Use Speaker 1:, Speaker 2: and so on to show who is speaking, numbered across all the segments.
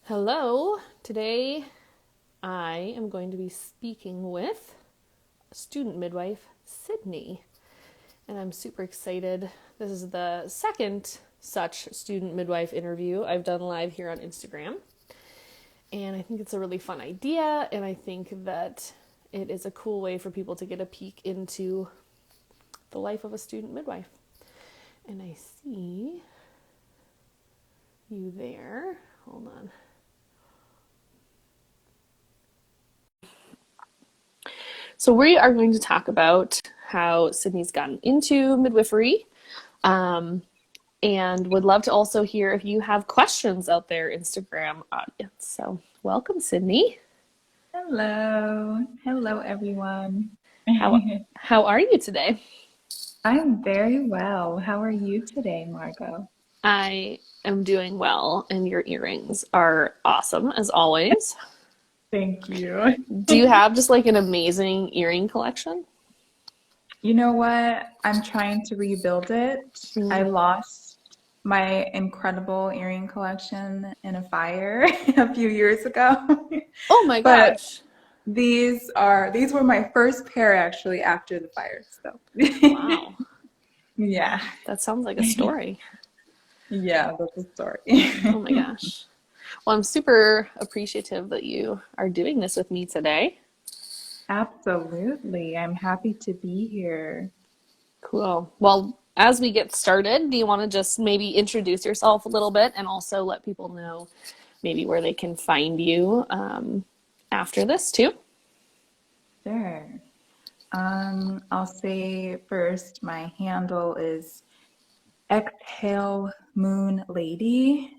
Speaker 1: Hello. Today I am going to be speaking with student midwife Cydney, and I'm super excited. This is the second such student midwife interview I've done live here on Instagram, and I think it's a really fun idea, and I think that it is a cool way for people to get a peek into the life of a student midwife. And I see you there. Hold on. So we are going to talk about how Cydney's gotten into midwifery, um, and would love to also hear if you have questions out there, Instagram audience. So welcome, Cydney.
Speaker 2: Hello. Hello, everyone.
Speaker 1: How how are you today?
Speaker 2: I'm very well. How are you today, Margo?
Speaker 1: I am doing well, and your earrings are awesome as always.
Speaker 2: Thank you.
Speaker 1: Do you have just like an amazing earring collection?
Speaker 2: You know what? I'm trying to rebuild it. I
Speaker 1: Mm.
Speaker 2: lost my incredible earring collection in a fire a few years ago.
Speaker 1: Oh my
Speaker 2: But
Speaker 1: gosh!
Speaker 2: these were my first pair actually after the fire. So
Speaker 1: Wow,
Speaker 2: yeah.
Speaker 1: that sounds like a story.
Speaker 2: Yeah, that's a story.
Speaker 1: Oh my gosh. Well, I'm super appreciative that you are doing this with me today.
Speaker 2: Absolutely. I'm happy to be here.
Speaker 1: Cool. Well, as we get started, do you want to just maybe introduce yourself a little bit and also let people know maybe where they can find you after this too?
Speaker 2: Sure. I'll say first, my handle is Exhale Moon Lady,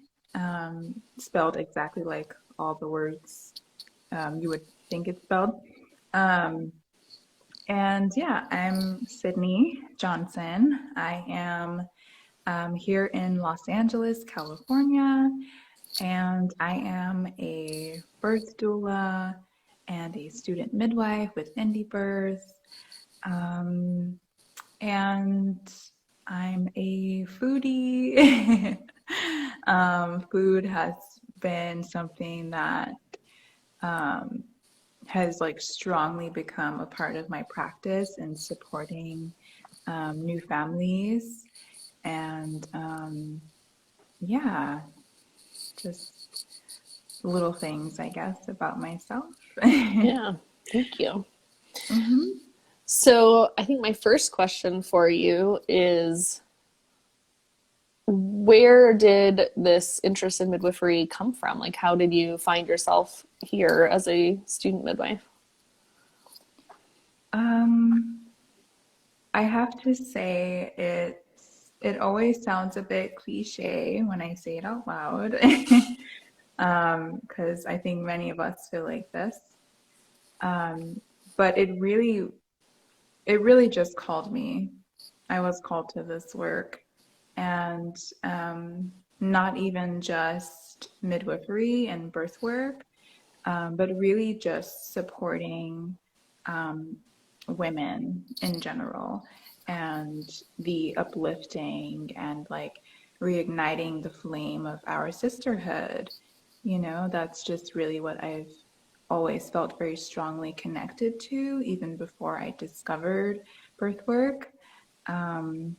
Speaker 2: spelled exactly like all the words you would think it's spelled. Um, and yeah, I'm Cydney Johnson. I am here in Los Angeles, California, and I am a birth doula and a student midwife with Indie Birth. Um, and I'm a foodie. Food has been something that um, has like strongly become a part of my practice in supporting new families and yeah, just little things, I guess, about myself.
Speaker 1: Yeah, thank you.
Speaker 2: hmm
Speaker 1: So, I think my first question for you is where did this interest in midwifery come from? Like, how did you find yourself here as a student midwife?
Speaker 2: Um, I have to say it always sounds a bit cliche when I say it out loud. Because I think many of us feel like this. Um, but it really just called me. I was called to this work, and not even just midwifery and birth work, but really just supporting um, women in general and the uplifting and like reigniting the flame of our sisterhood. That's just really what I've always felt very strongly connected to, even before I discovered birth work. Um,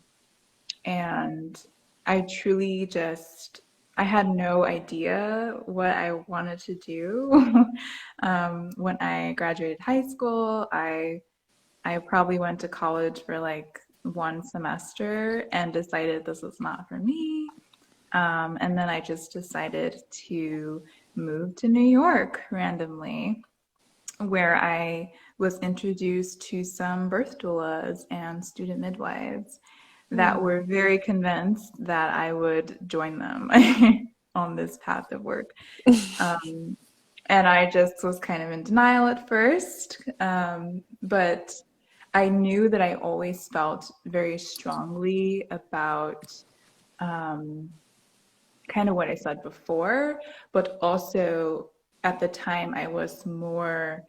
Speaker 2: and I truly just I had no idea what I wanted to do. When I graduated high school, I probably went to college for like one semester and decided this was not for me. And then I just decided to move to New York randomly, where I was introduced to some birth doulas and student midwives that
Speaker 1: Mm.
Speaker 2: were very convinced that I would join them on this path of work. Um, and I just was kind of in denial at first, but I knew that I always felt very strongly about um, kind of what I said before, but also at the time I was more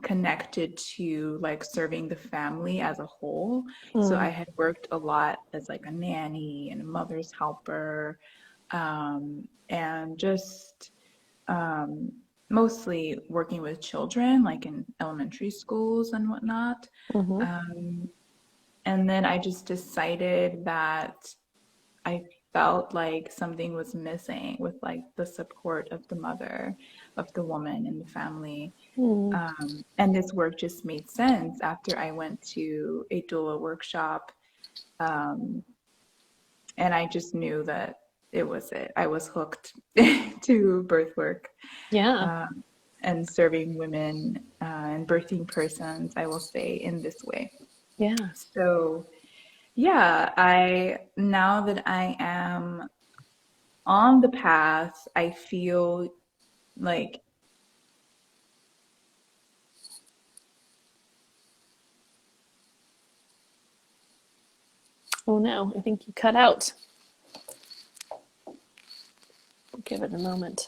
Speaker 2: connected to like serving the family as a whole. So
Speaker 1: Mm.
Speaker 2: I had worked a lot as like a nanny and a mother's helper, and just mostly working with children, like in elementary schools and whatnot.
Speaker 1: Mm-hmm.
Speaker 2: And then I just decided that I felt like something was missing with like the support of the mother, of the woman in the family.
Speaker 1: Mm.
Speaker 2: And this work just made sense after I went to a doula workshop. Um, and I just knew that it was it. I was hooked to birth work,
Speaker 1: Yeah.
Speaker 2: um, and serving women and birthing persons, I will say, in this way.
Speaker 1: Yeah.
Speaker 2: So, yeah, I now that I am on the path, I feel like
Speaker 1: Oh no, I think you cut out. Give it a moment.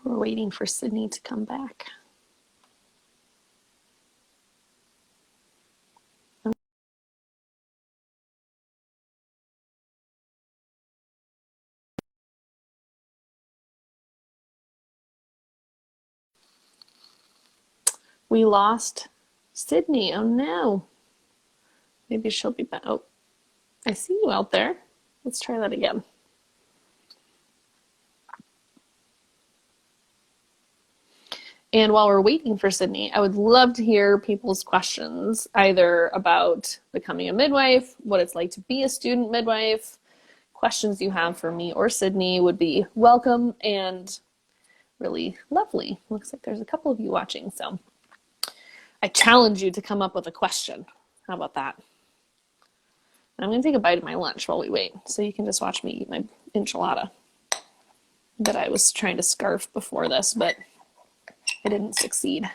Speaker 1: We're waiting for Cydney to come back. We lost Cydney. Oh no. Maybe she'll be back. Oh, I see you out there. Let's try that again. And while we're waiting for Cydney, I would love to hear people's questions, either about becoming a midwife, what it's like to be a student midwife. Questions you have for me or Cydney would be welcome and really lovely. Looks like there's a couple of you watching, so I challenge you to come up with a question. How about that? I'm going to take a bite of my lunch while we wait, so you can just watch me eat my enchilada that I was trying to scarf before this, but I didn't succeed.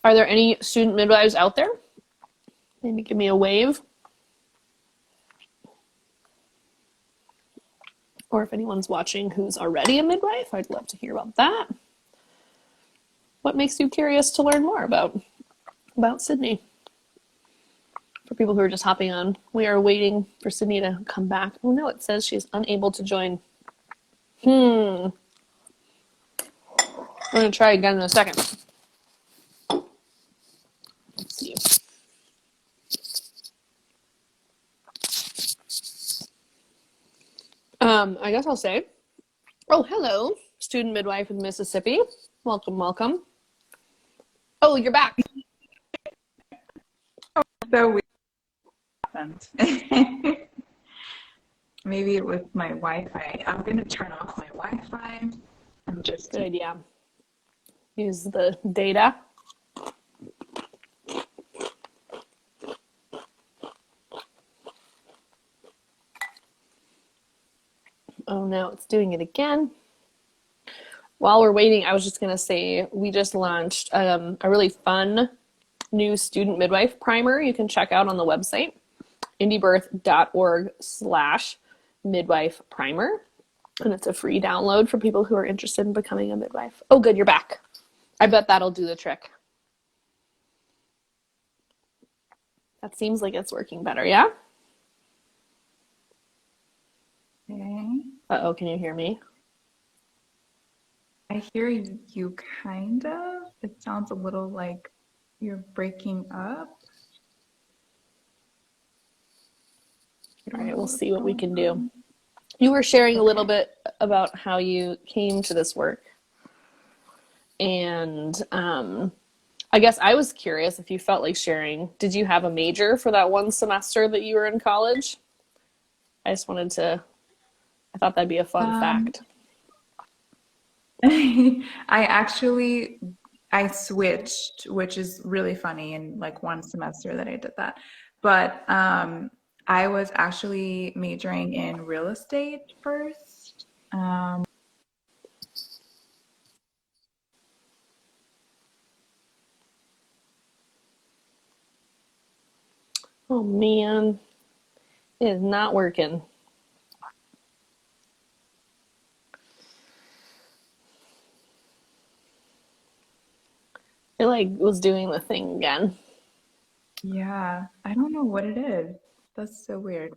Speaker 1: Are there any student midwives out there? Maybe give me a wave. Or if anyone's watching who's already a midwife, I'd love to hear about that. What makes you curious to learn more about Cydney? For people who are just hopping on, we are waiting for Cydney to come back. Oh no, it says she's unable to join. I'm going to try again in a second. Let's see. I guess I'll say, oh, hello, student midwife in Mississippi. Welcome, welcome. Oh, you're back.
Speaker 2: so weird happened. Maybe it was my Wi-Fi. I'm gonna turn off my Wi-Fi. I'm just
Speaker 1: Good idea. Use the data. Oh no, it's doing it again. While we're waiting, I was just going to say we just launched a really fun new student midwife primer you can check out on the website, indiebirth.org/midwife primer. And it's a free download for people who are interested in becoming a midwife. Oh, good, you're back. I bet that'll do the trick. That seems like it's working better, yeah?
Speaker 2: okay.
Speaker 1: Uh-oh, can you hear me?
Speaker 2: I hear you kind of. It sounds a little like you're breaking up.
Speaker 1: All right, we'll see what we can do. You were sharing a little bit about how you came to this work. And I guess I was curious if you felt like sharing. Did you have a major for that one semester that you were in college? I thought that'd be a fun fact.
Speaker 2: I switched, which is really funny in like one semester that I did that. But I was actually majoring in real estate first.
Speaker 1: Oh man, it is not working. It like was doing the thing again.
Speaker 2: Yeah, I don't know what it is. That's so weird.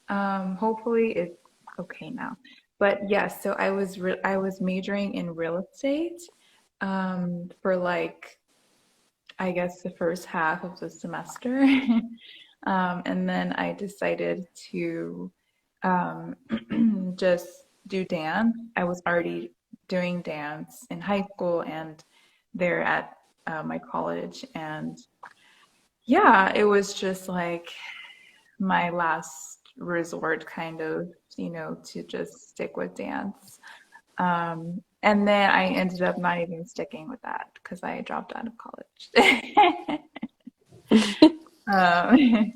Speaker 2: Hopefully it's okay now. But yes, so I was majoring in real estate for like I guess the first half of the semester. And then I decided to um, just do dance. I was already doing dance in high school and there at my college. And yeah, it was just like my last resort, kind of, to just stick with dance. And then I ended up not even sticking with that because I dropped out of college. Um,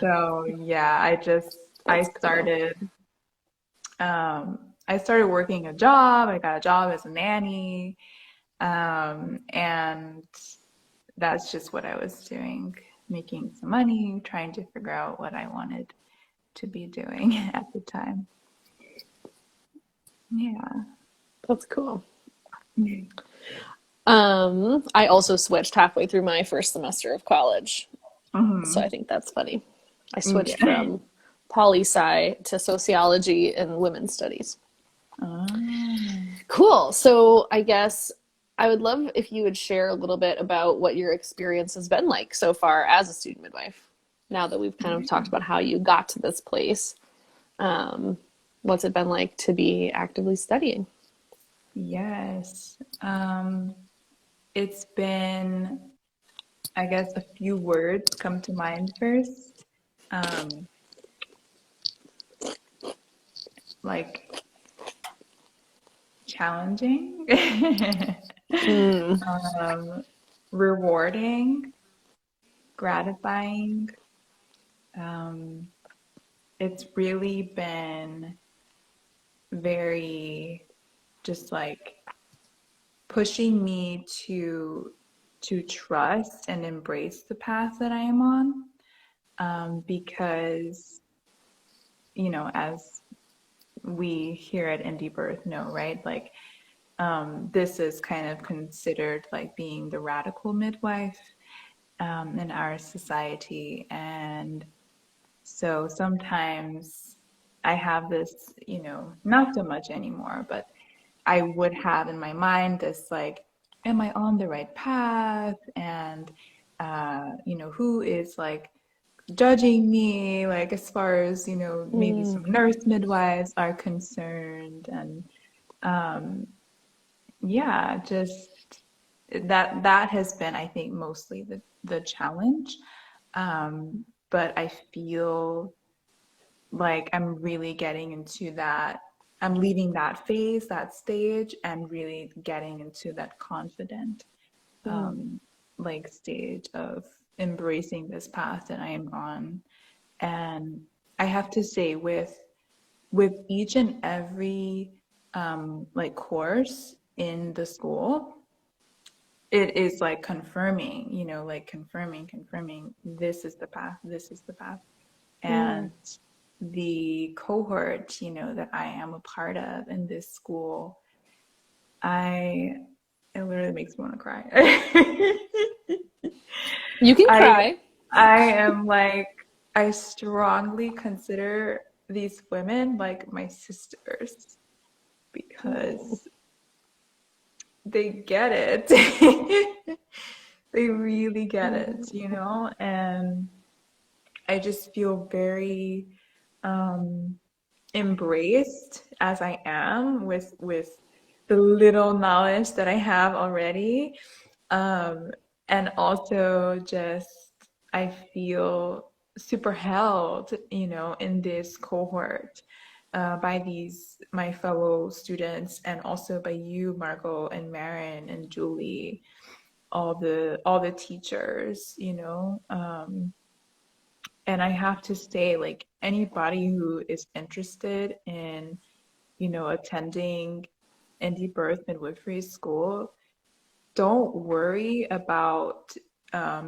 Speaker 2: so yeah, I
Speaker 1: That's cool.
Speaker 2: started I started working a job. I got a job as a nanny. And that's just what I was doing, making some money, trying to figure out what I wanted to be doing at the time. Yeah.
Speaker 1: That's cool. I also switched halfway through my first semester of college, so I
Speaker 2: Hmm.
Speaker 1: think that's funny. I switched
Speaker 2: Yeah.
Speaker 1: from poli sci to sociology and women's studies.
Speaker 2: Oh,
Speaker 1: Cool. So I guess I would love if you would share a little bit about what your experience has been like so far as a student midwife. Now that we've kind of
Speaker 2: yeah.
Speaker 1: talked about how you got to this place, um, what's it been like to be actively studying?
Speaker 2: Yes. It's been, I guess, a few words come to mind first. Um, like challenging,
Speaker 1: Mm,
Speaker 2: um, rewarding, gratifying. Um, it's really been very just like pushing me to trust and embrace the path that I am on. Because, as we here at Indie Birth know, right? Like, this is kind of considered like being the radical midwife in our society. And so sometimes I have this, not so much anymore, but I would have in my mind this like, am I on the right path? And, who is like judging me, like as far as, maybe
Speaker 1: mm,
Speaker 2: some nurse midwives are concerned. And um, yeah, just that has been, I think, mostly the challenge. But I feel like I'm really getting into that. I'm leaving that phase, that stage, and really getting into that confident
Speaker 1: mm,
Speaker 2: like stage of embracing this path that I am on. And I have to say, with each and every like course in the school, it is like confirming, like confirming, this is the path, this is the path.
Speaker 1: mm.
Speaker 2: And the cohort, that I am a part of in this school, I it literally makes me want to cry.
Speaker 1: You can
Speaker 2: I
Speaker 1: cry.
Speaker 2: I am like I strongly consider these women like my sisters
Speaker 1: Mm,
Speaker 2: because they get it. They really get it, and I just feel very um embraced as I am with the little knowledge that I have already. Um, and also just I feel super held, in this cohort by these my fellow students and also by you, Margo and Marin and Julie, all the teachers, and I have to say, like anybody who is interested in, attending indie birth midwifery school, don't worry about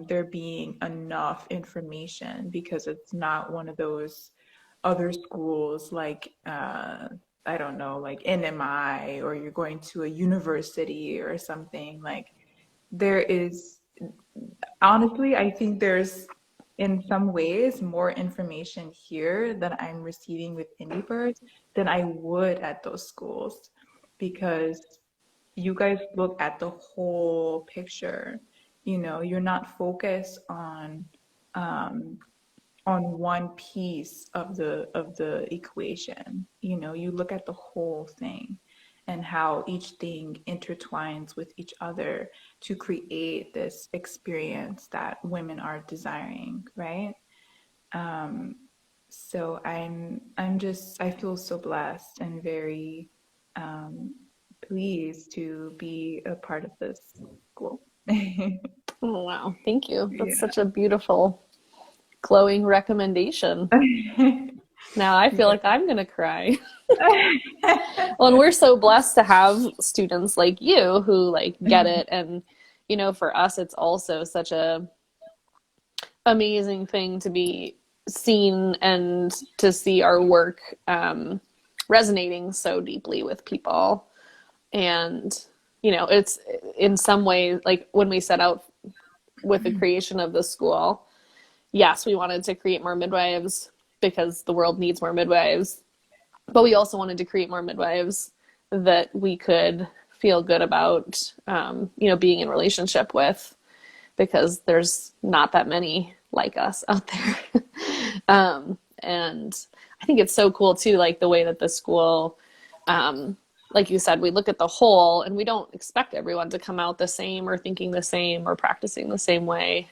Speaker 2: there being enough information because it's not one of those other schools like I don't know, like NMI or you're going to a university or something. Like there is honestly, I think there's in some ways more information here that I'm receiving with indie birds than I would at those schools because you guys look at the whole picture. You know, you're not focused um, on one piece of the equation. You know, you look at the whole thing and how each thing intertwines with each other to create this experience that women are desiring, right? Um, so I'm just I feel so blessed and very um, pleased to be a part of this school.
Speaker 1: Oh, wow. Thank you. That's
Speaker 2: Yeah.
Speaker 1: such a beautiful, glowing recommendation. Now I feel like I'm going to cry. Well, and we're so blessed to have students like you who like get it. And, for us, it's also such a amazing thing to be seen and to see our work resonating so deeply with people. And, it's in some ways like when we set out with the creation of the school, yes, we wanted to create more midwives because the world needs more midwives, but we also wanted to create more midwives that we could feel good about, being in relationship with, because there's not that many like us out there. And I think it's so cool too, like the way that the school, like you said, we look at the whole and we don't expect everyone to come out the same or thinking the same or practicing the same way.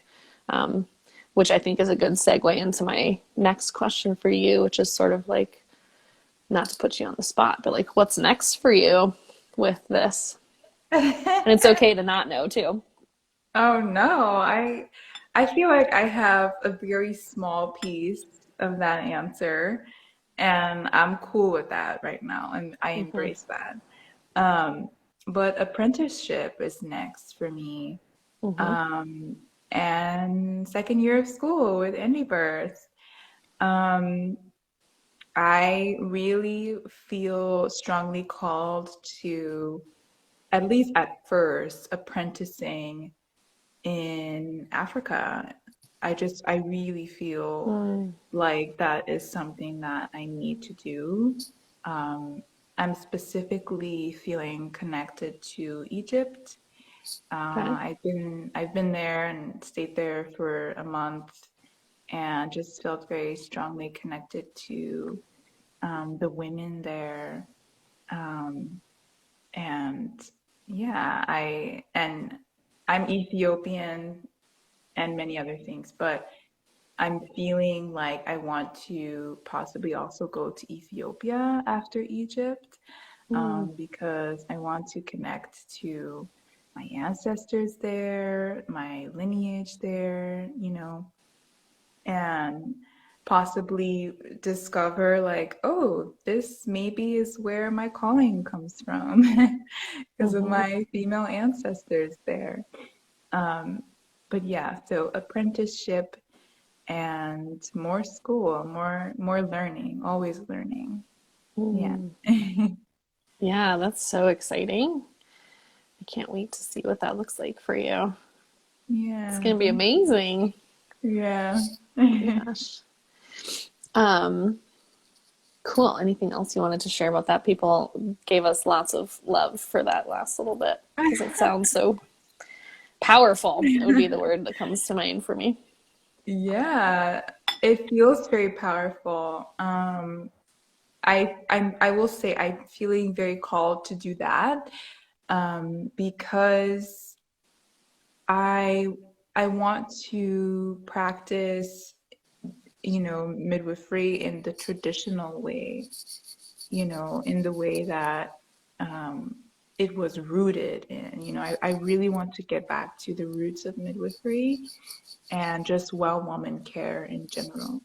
Speaker 1: Um, which I think is a good segue into my next question for you, which is sort of like, not to put you on the spot, but like, what's next for you with this? And it's okay to not know too.
Speaker 2: Oh no, I feel like I have a very small piece of that answer, and I'm cool with that right now, and I
Speaker 1: Mm-hmm.
Speaker 2: embrace that. Um, but apprenticeship is next for me.
Speaker 1: Mm-hmm.
Speaker 2: Um, and second year of school with indie birth. Um, I really feel strongly called to, at least at first, apprenticing in Africa. I really feel
Speaker 1: Mm.
Speaker 2: like that is something that I need to do. Um, I'm specifically feeling connected to Egypt.
Speaker 1: Okay.
Speaker 2: I've been there and stayed there for a month and just felt very strongly connected to the women there. Um, and yeah, I'm Ethiopian and many other things, but I'm feeling like I want to possibly also go to Ethiopia after Egypt,
Speaker 1: Mm.
Speaker 2: because I want to connect to my ancestors there, my lineage there, and possibly discover like, oh, this maybe is where my calling comes from because of
Speaker 1: Mm-hmm.
Speaker 2: my female ancestors there. Um, but yeah, so apprenticeship and more school, more learning, always learning. Yeah.
Speaker 1: Mm. Yeah, that's so exciting. I can't wait to see what that looks like for you. It's
Speaker 2: Yeah,
Speaker 1: going to be
Speaker 2: thank
Speaker 1: amazing.
Speaker 2: you. Yeah.
Speaker 1: Gosh. Um, cool. Anything else you wanted to share about that? People gave us lots of love for that last little bit because it sounds so powerful. It would be the word that comes to mind for me.
Speaker 2: Yeah, it feels very powerful. I will say I'm feeling very called to do that, because I I want to practice, midwifery in the traditional way, in the way that um, it was rooted in. I really want to get back to the roots of midwifery and just well woman care in general.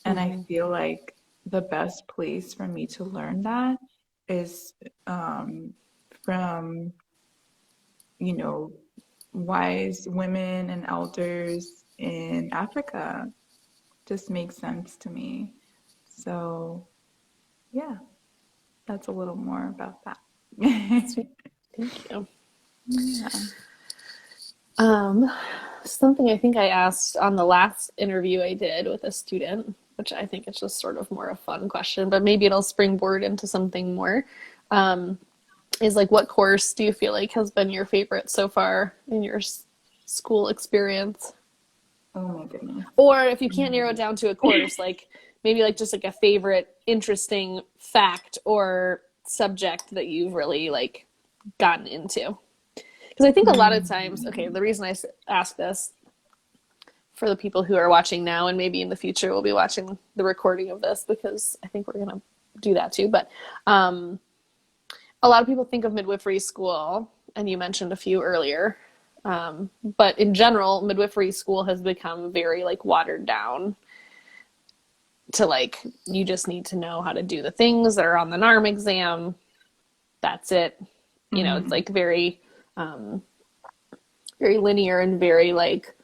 Speaker 2: And I
Speaker 1: Mm-hmm.
Speaker 2: feel like the best place for me to learn that is from, you know, wise women and elders in Africa. Just makes sense to me. So, yeah, that's a little more about that.
Speaker 1: Sweet. Thank you.
Speaker 2: Yeah.
Speaker 1: Um, Something I think I asked on the last interview I did with a student, which I think is just sort of more a fun question, but maybe it'll springboard into something more. Um, is like, what course do you feel like has been your favorite so far in your school experience?
Speaker 2: Oh my goodness.
Speaker 1: Or if you can't narrow it down to a course, like maybe like just like a favorite interesting fact or subject that you've really like gotten into. Because I think a lot of times, okay, the reason I ask this for the people who are watching now and maybe in the future will be watching the recording of this because I think we're going to do that too. But a lot of people think of midwifery school, and you mentioned a few earlier. But in general, midwifery school has become very like watered down to like, you just need to know how to do the things that are on the NARM exam. That's it. You know, it's
Speaker 2: Mm-hmm.
Speaker 1: like very, very linear and very like,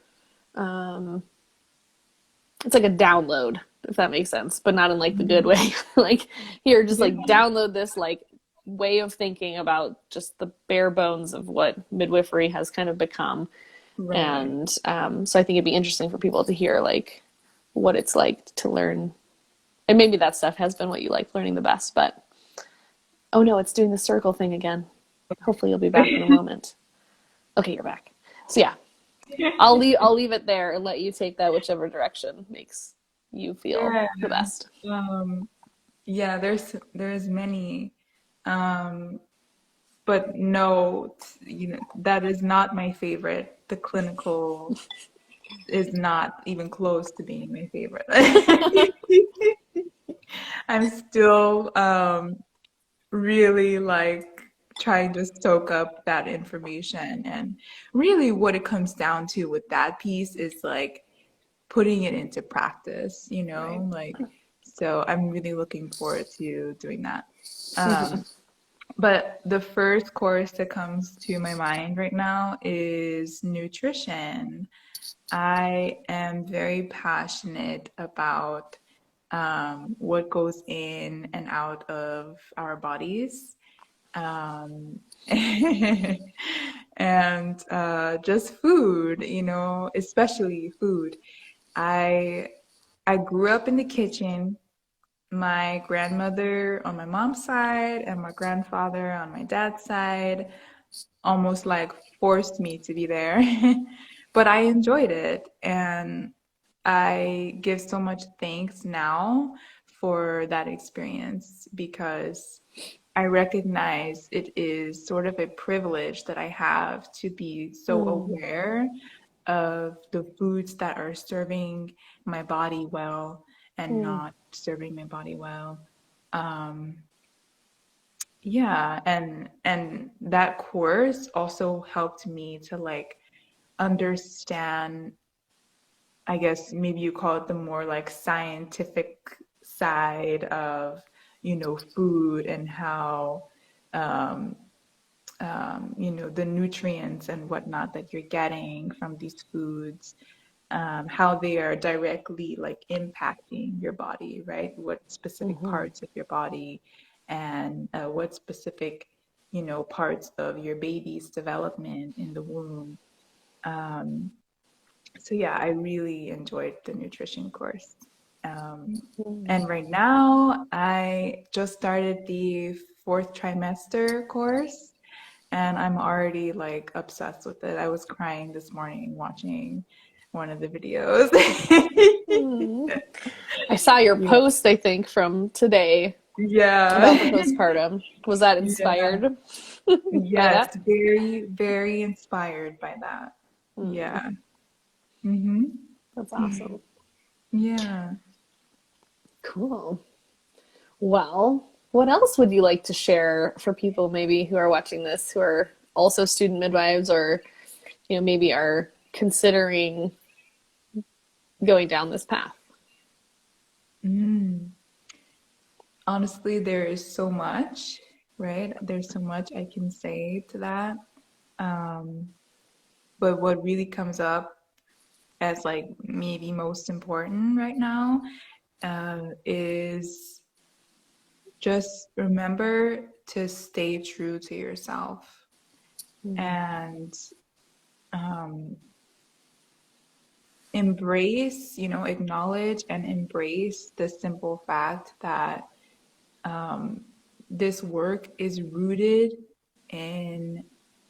Speaker 1: it's like a download, if that makes sense, but not in like the good way. Like, here, just like
Speaker 2: Yeah.
Speaker 1: download this like way of thinking about just the bare bones of what midwifery has kind of become.
Speaker 2: Right.
Speaker 1: And so I think it'd be interesting for people to hear like what it's like to learn. And maybe that stuff has been what you like learning the best, but oh no, it's doing the circle thing again. Hopefully you'll be back in a moment. Okay, you're back. So yeah, I'll leave it there and let you take that whichever direction makes you feel
Speaker 2: Yeah.
Speaker 1: the best.
Speaker 2: Um, yeah, there's many. Um, but no, that is not my favorite. The clinical is not even close to being my favorite. I'm still really like trying to soak up that information. And really, what it comes down to with that piece is like putting it into practice,
Speaker 1: Right.
Speaker 2: like, so I'm really looking forward to doing that. Um, but the first course that comes to my mind right now is nutrition. I am very passionate about what goes in and out of our bodies. Um, and just food, especially food. I I grew up in the kitchen. My grandmother on my mom's side and my grandfather on my dad's side almost like forced me to be there. But I enjoyed it, and I give so much thanks now for that experience because I recognize it is sort of a privilege that I have to be so
Speaker 1: Mm,
Speaker 2: aware of the foods that are serving my body well and
Speaker 1: mm,
Speaker 2: not serving my body well. Um, yeah, and that course also helped me to like understand, I guess maybe you call it the more like scientific side of, food and how um, the nutrients and whatnot that you're getting from these foods, how they are directly like impacting your body, right? What specific
Speaker 1: mm-hmm.
Speaker 2: parts of your body and what specific, parts of your baby's development in the womb. Um, so yeah, I really enjoyed the nutrition course. Um,
Speaker 1: Mm.
Speaker 2: and right now, I just started the fourth trimester course, and I'm already like obsessed with it. I was crying this morning watching one of the videos.
Speaker 1: Mm. I saw your
Speaker 2: Yeah.
Speaker 1: post, I think, from today about the
Speaker 2: Yeah.
Speaker 1: postpartum. Was that
Speaker 2: Yeah.
Speaker 1: inspired by
Speaker 2: Yes,
Speaker 1: that?
Speaker 2: very, very inspired by that.
Speaker 1: Mm,
Speaker 2: Yeah. Mm-hmm.
Speaker 1: that's awesome.
Speaker 2: Yeah.
Speaker 1: Cool. Well, what else would you like to share for people maybe who are watching this who are also student midwives or maybe are considering going down this path?
Speaker 2: Mm. Honestly, there is so much, right? There's so much I can say to that. Um, but what really comes up as like maybe most important right now is just remember to stay true to yourself
Speaker 1: Mm,
Speaker 2: and embrace, acknowledge and embrace the simple fact that this work is rooted in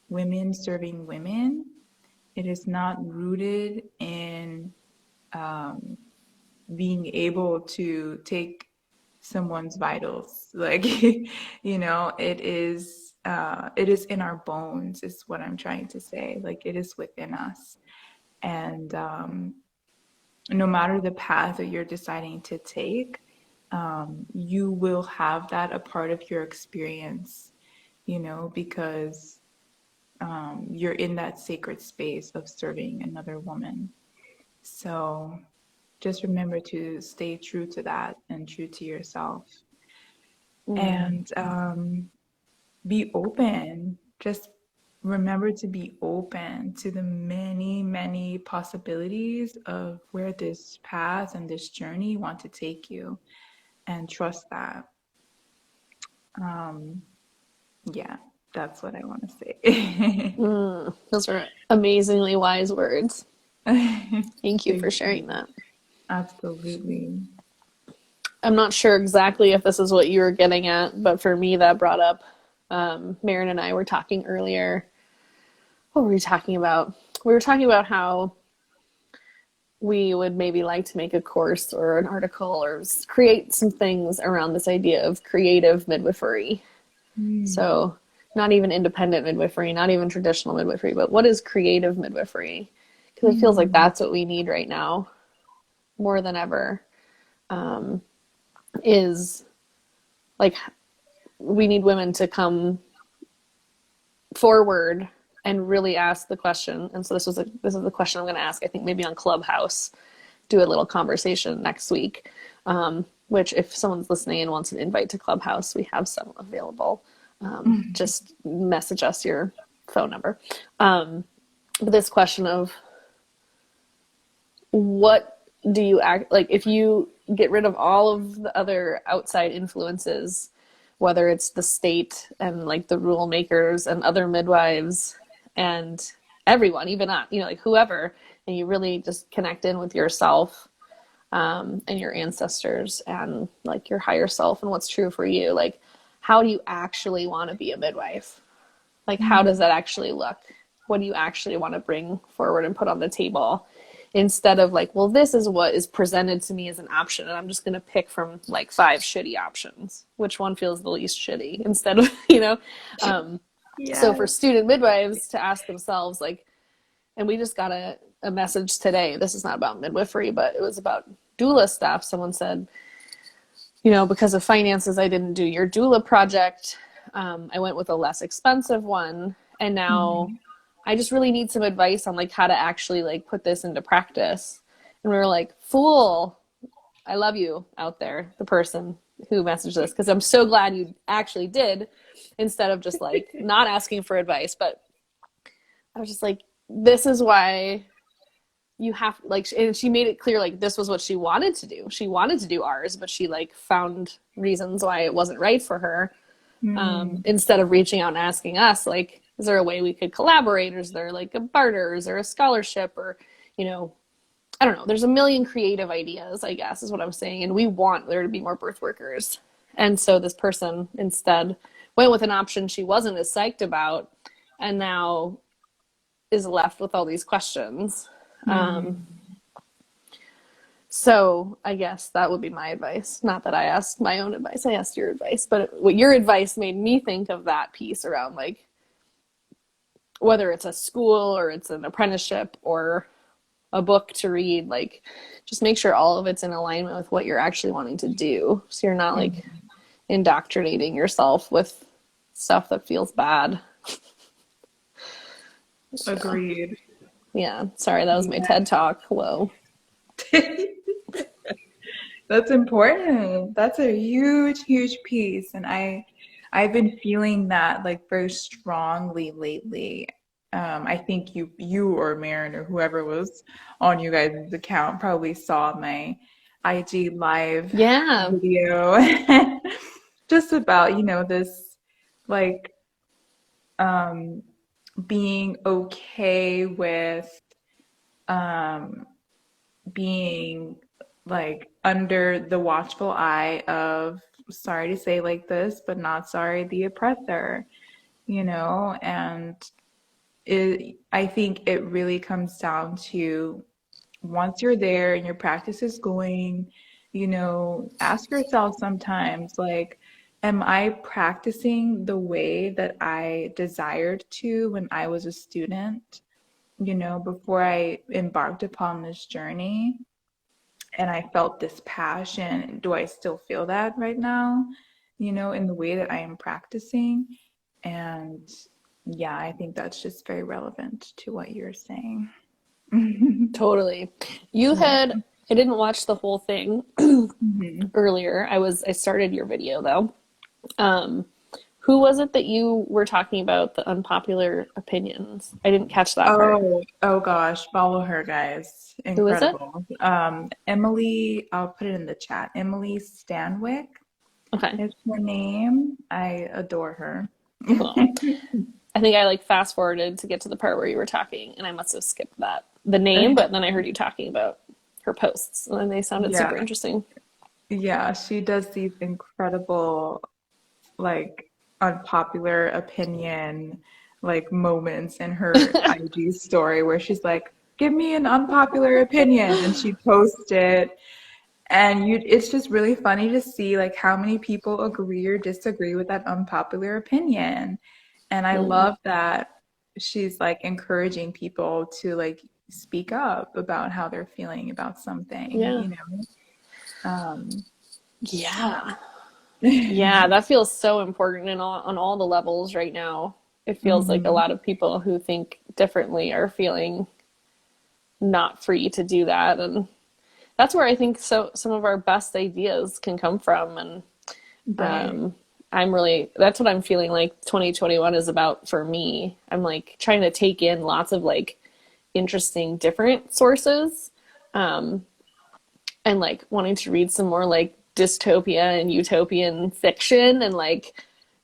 Speaker 2: women serving women. It is not rooted in being able to take someone's vitals. Like, it is in our bones, is what I'm trying to say. Like, it is within us. And no matter the path that you're deciding to take, you will have that a part of your experience, because you're in that sacred space of serving another woman. So just remember to stay true to that and true to yourself. And be open. Just remember to be open to the many, many possibilities of where this path and this journey want to take you, and trust that. Yeah, that's what I want to say.
Speaker 1: Those are amazingly wise words. Thank you for
Speaker 2: Thank
Speaker 1: sharing
Speaker 2: you.
Speaker 1: that.
Speaker 2: Absolutely.
Speaker 1: I'm not sure exactly if this is what you were getting at, but for me, that brought up Marin and I were talking earlier. What were we talking about? We were talking about how we would maybe like to make a course or an article or create some things around this idea of creative midwifery. So not even independent midwifery, not even traditional midwifery, but what is creative midwifery? Because it feels like that's what we need right now more than ever. Is like we need women to come forward and really ask the question. And so this is the question I'm going to ask, I think maybe on Clubhouse, do a little conversation next week, which if someone's listening and wants an invite to Clubhouse, we have some available. Just message us your phone number. But this question of what do you act like if you get rid of all of the other outside influences, whether it's the state and like the rule makers and other midwives and everyone, even not, like whoever, and you really just connect in with yourself and your ancestors and like your higher self and what's true for you. Like, how do you actually want to be a midwife? Like, how does that actually look? What do you actually want to bring forward and put on the table? Instead of like, well, this is what is presented to me as an option, and I'm just going to pick from like 5 shitty options. Which one feels the least shitty? Instead of, So for student midwives to ask themselves, like, and we just got a message today. This is not about midwifery, but it was about doula stuff. Someone said, because of finances, I didn't do your doula project. I went with a less expensive one, and now I just really need some advice on like how to actually like put this into practice. And we were like, fool, I love you out there, the person who messaged this, because I'm so glad you actually did, instead of just like not asking for advice. But I was just like, this is why you have like, and she made it clear like this was what she wanted to do. She wanted to do ours, but she like found reasons why it wasn't right for her. Instead of reaching out and asking us, like, is there a way we could collaborate? Or is there like a barter? Is there a scholarship? Or, I don't know. There's a million creative ideas, I guess, is what I'm saying. And we want there to be more birth workers. And so this person instead went with an option she wasn't as psyched about, and now is left with all these questions. So I guess that would be my advice. Not that I asked my own advice, I asked your advice, but what your advice made me think of that piece around like, whether it's a school or it's an apprenticeship or a book to read, like just make sure all of it's in alignment with what you're actually wanting to do. So you're not like indoctrinating yourself with stuff that feels bad.
Speaker 2: Agreed.
Speaker 1: Yeah. Sorry, that was my TED Talk. Whoa.
Speaker 2: That's important. That's a huge, huge piece. And I've been feeling that like very strongly lately. I think you or Marin or whoever was on you guys' account probably saw my IG live video just about, this like being okay with um, being like under the watchful eye of, sorry to say like this, but not sorry, the oppressor, and I think it really comes down to once you're there and your practice is going, ask yourself sometimes, like, am I practicing the way that I desired to when I was a student, before I embarked upon this journey? And I felt this passion. Do I still feel that right now, in the way that I am practicing? And yeah, I think that's just very relevant to what you're saying.
Speaker 1: Totally. You
Speaker 2: Yeah.
Speaker 1: had, I didn't watch the whole thing
Speaker 2: Mhm.
Speaker 1: earlier. I started your video though. Um, who was it that you were talking about the unpopular opinions? I didn't catch that part.
Speaker 2: Oh gosh, follow her, guys.
Speaker 1: Who is it?
Speaker 2: Incredible. Emily, I'll put it in the chat. Emily Stanwyck
Speaker 1: Okay,
Speaker 2: is her name. I adore her.
Speaker 1: cool. I think I like fast forwarded to get to the part where you were talking, and I must have skipped the name, but then I heard you talking about her posts, and then they sounded
Speaker 2: Yeah,
Speaker 1: super interesting.
Speaker 2: yeah, she does these incredible, like, unpopular opinion, like, moments in her IG story where she's like, give me an unpopular opinion, and she posts it. And it's just really funny to see like how many people agree or disagree with that unpopular opinion. And I
Speaker 1: Mm,
Speaker 2: love that she's like encouraging people to like speak up about how they're feeling about something,
Speaker 1: yeah,
Speaker 2: Um,
Speaker 1: yeah,
Speaker 2: yeah.
Speaker 1: yeah. That feels so important on all the levels right now. It feels like a
Speaker 2: Hmm.
Speaker 1: lot of people who think differently are feeling not free to do that, and that's where I think some of our best ideas can come from. And
Speaker 2: Right.
Speaker 1: um, I'm really that's what I'm feeling like 2021 is about for me. I'm like trying to take in lots of like interesting different sources, um, and like wanting to read some more like dystopia and utopian fiction and like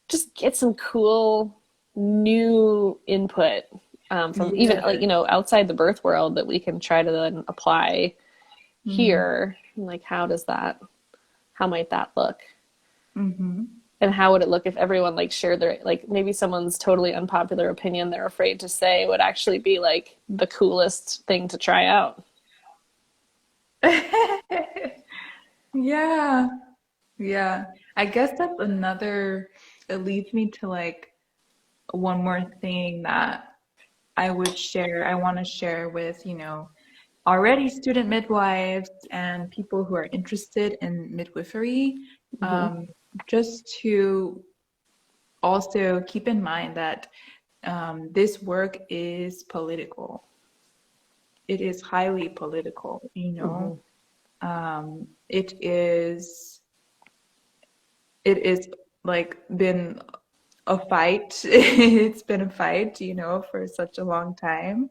Speaker 1: just get some cool new input, from even like
Speaker 2: Yeah.
Speaker 1: outside the birth world that we can try to then apply
Speaker 2: Mm-hmm.
Speaker 1: here. Like how might that look,
Speaker 2: Mm-hmm.
Speaker 1: and how would it look if everyone like shared their like maybe someone's totally unpopular opinion they're afraid to say would actually be like the coolest thing to try out.
Speaker 2: Yeah. Yeah. I guess that's another, it leads me to like one more thing that I want to share with, already student midwives and people who are interested in midwifery,
Speaker 1: Mm-hmm.
Speaker 2: um, just to also keep in mind that this work is political. It is highly political,
Speaker 1: Mm-hmm.
Speaker 2: it is like been a fight. It's been a fight, for such a long time,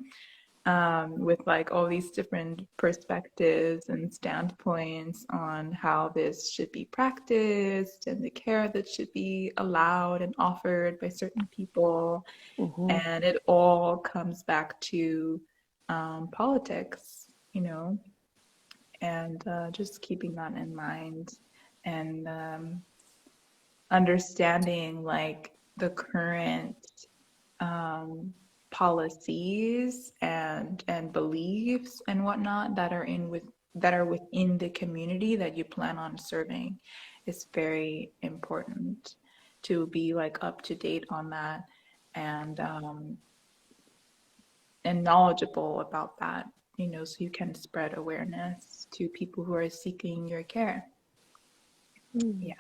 Speaker 2: with like all these different perspectives and standpoints on how this should be practiced and the care that should be allowed and offered by certain people.
Speaker 1: Mm-hmm.
Speaker 2: And it all comes back to politics, and just keeping that in mind, and understanding like the current um, policies and beliefs and whatnot that are within the community that you plan on serving is very important to be like up to date on that, and knowledgeable about that, so you can spread awareness to people who are seeking your care. Yeah.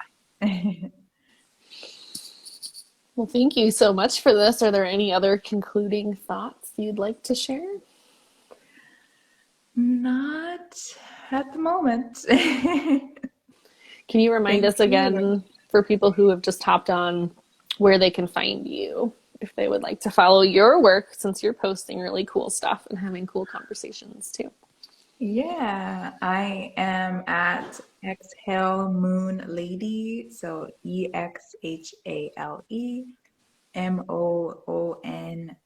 Speaker 1: Well, thank you so much for this. Are there any other concluding thoughts you'd like to share?
Speaker 2: Not at the moment.
Speaker 1: Can you remind
Speaker 2: Thank
Speaker 1: us
Speaker 2: you.
Speaker 1: again for people who have just hopped on where they can find you if they would like to follow your work since you're posting really cool stuff and having cool conversations too?
Speaker 2: Yeah, I am at Exhale Moon Lady, so EXHALE. Moonlady.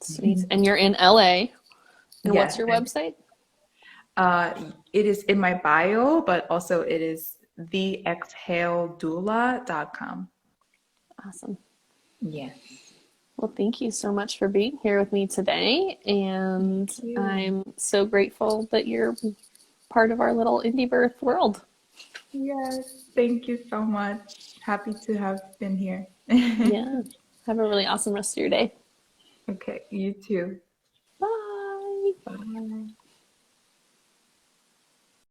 Speaker 1: Sweet. And you're in LA. And what's
Speaker 2: Yes,
Speaker 1: your website?
Speaker 2: uh, it is in my bio, but also it is theexhaledoula.com.
Speaker 1: Awesome.
Speaker 2: Yes.
Speaker 1: Well, thank you so much for being here with me today. And
Speaker 2: Thank you.
Speaker 1: I'm so grateful that you're part of our little indie birth world.
Speaker 2: Yes, thank you so much. Happy to have been here.
Speaker 1: Yeah. Have a really awesome rest of your day.
Speaker 2: Okay, you too.
Speaker 1: Bye.
Speaker 2: Bye.